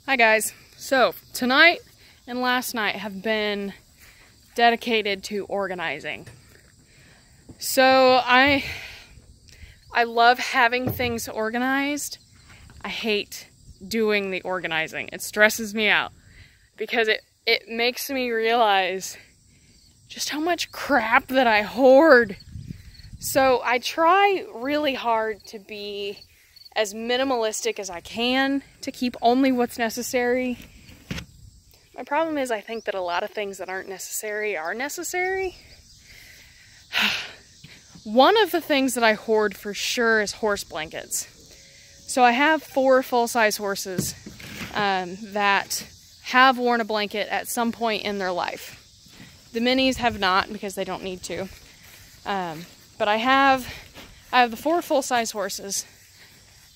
Hi guys. So tonight and last night have been dedicated to organizing. So I love having things organized. I hate doing the organizing. It stresses me out because it makes me realize just how much crap that I hoard. So I try really hard to be as minimalistic as I can, to keep only what's necessary. My problem is I think that a lot of things that aren't necessary are necessary. One of the things that I hoard for sure is horse blankets. So I have 4 full-size horses that have worn a blanket at some point in their life. The minis have not because they don't need to. But I have the 4 full-size horses,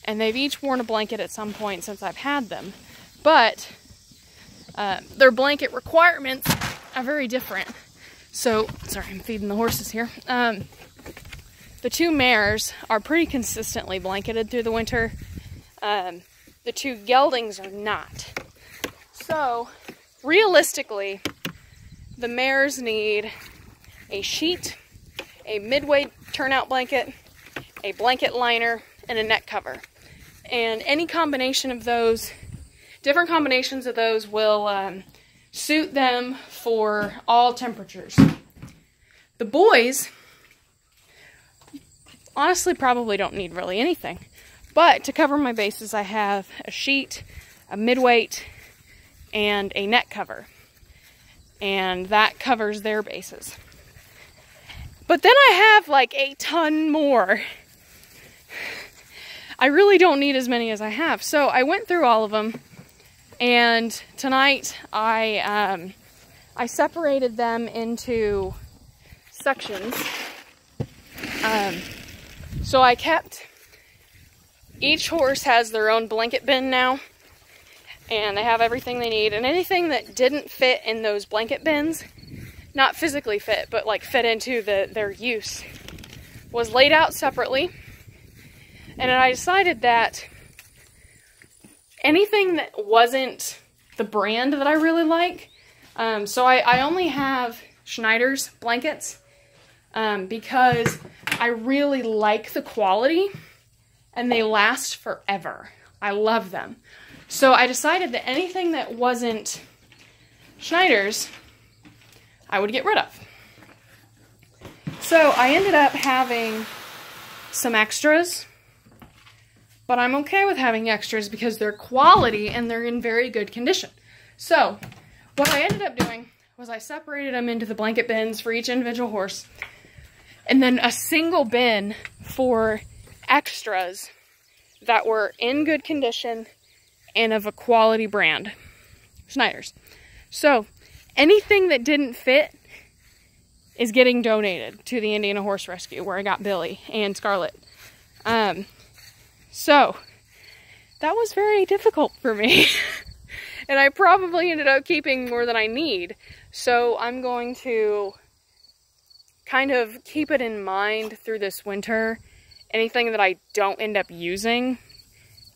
and they've each worn a blanket at some point since I've had them. But their blanket requirements are very different. So, sorry, I'm feeding the horses here. The 2 mares are pretty consistently blanketed through the winter. The 2 geldings are not. So, realistically, the mares need a sheet, a midway turnout blanket, a blanket liner, and a neck cover. And any combination of those, different combinations of those will suit them for all temperatures. The boys honestly probably don't need really anything. But to cover my bases, I have a sheet, a midweight, and a neck cover. And that covers their bases. But then I have like a ton more. I really don't need as many as I have. So I went through all of them, and tonight I separated them into sections. So I kept, each horse has their own blanket bin now, and they have everything they need, and anything that didn't fit in those blanket bins, not physically fit, but like fit into their use, was laid out separately. And I decided that anything that wasn't the brand that I really like, so I only have Schneider's blankets because I really like the quality and they last forever. I love them. So I decided that anything that wasn't Schneider's, I would get rid of. So I ended up having some extras. But I'm okay with having extras because they're quality and they're in very good condition. So, what I ended up doing was I separated them into the blanket bins for each individual horse. And then a single bin for extras that were in good condition and of a quality brand. Schneider's. So, anything that didn't fit is getting donated to the Indiana Horse Rescue, where I got Billy and Scarlett. So, that was very difficult for me. And I probably ended up keeping more than I need. So, I'm going to kind of keep it in mind through this winter. Anything that I don't end up using,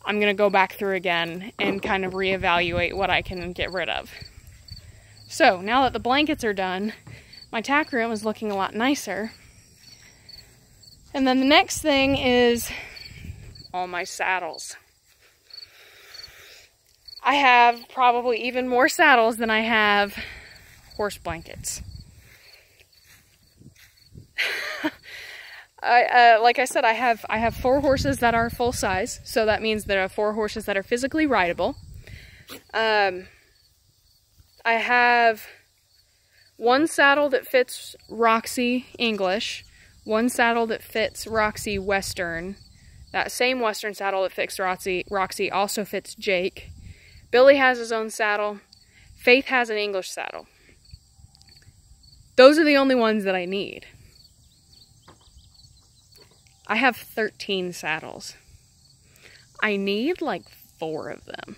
I'm going to go back through again and kind of reevaluate what I can get rid of. So, now that the blankets are done, my tack room is looking a lot nicer. And then the next thing is all my saddles. I have probably even more saddles than I have horse blankets. Like I said, I have 4 horses that are full size, so that means there are 4 horses that are physically rideable. I have 1 saddle that fits Roxy English, 1 saddle that fits Roxy Western. That same Western saddle that fits Roxy also fits Jake. Billy has his own saddle. Faith has an English saddle. Those are the only ones that I need. I have 13 saddles. I need like 4 of them.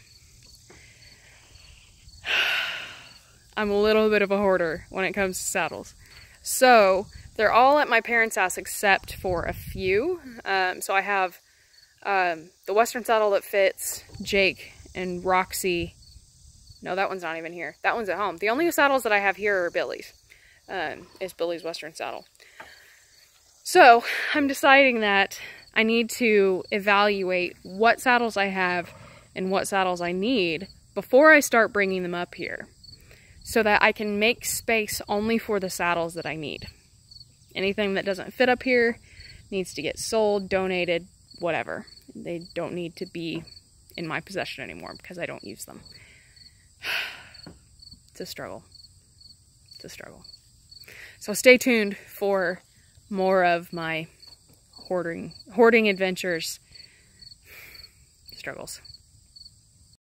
I'm a little bit of a hoarder when it comes to saddles. So, they're all at my parents' house except for a few. So I have the Western saddle that fits Jake and Roxy No, that one's not even here. That one's at home. The only saddles that I have here are Billy's. Is Billy's Western saddle. So I'm deciding that I need to evaluate what saddles I have and what saddles I need before I start bringing them up here, so that I can make space only for the saddles that I need. Anything that doesn't fit up here needs to get sold, donated, whatever. They don't need to be in my possession anymore because I don't use them. It's a struggle. It's a struggle. So stay tuned for more of my hoarding adventures, struggles.